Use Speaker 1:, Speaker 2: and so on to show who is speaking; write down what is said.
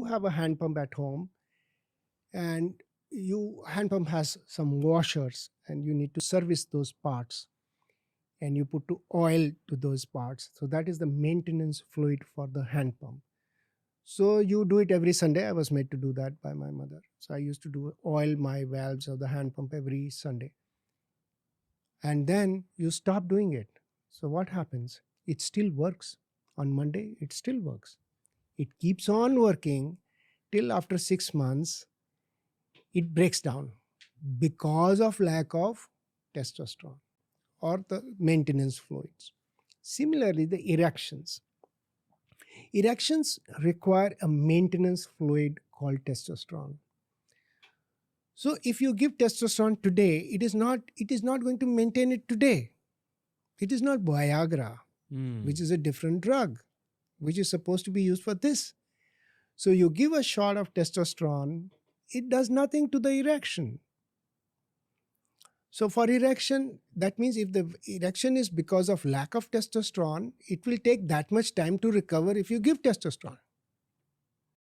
Speaker 1: have a hand pump at home, and you hand pump has some washers, and you need to service those parts, and you put to oil to those parts. So that is the maintenance fluid for the hand pump. So you do it every Sunday. I was made to do that by my mother. So I used to do oil my valves of the hand pump every Sunday. And then you stop doing it. So what happens? It still works. On Monday, it still works. It keeps on working till after 6 months, it breaks down because of lack of testosterone or the maintenance fluids. Similarly, the erections. Erections require a maintenance fluid called testosterone. So if you give testosterone today, it is not going to maintain it today. It is not Viagra, which is a different drug, which is supposed to be used for this. So you give a shot of testosterone, it does nothing to the erection. So for erection, that means if the erection is because of lack of testosterone, it will take that much time to recover if you give testosterone.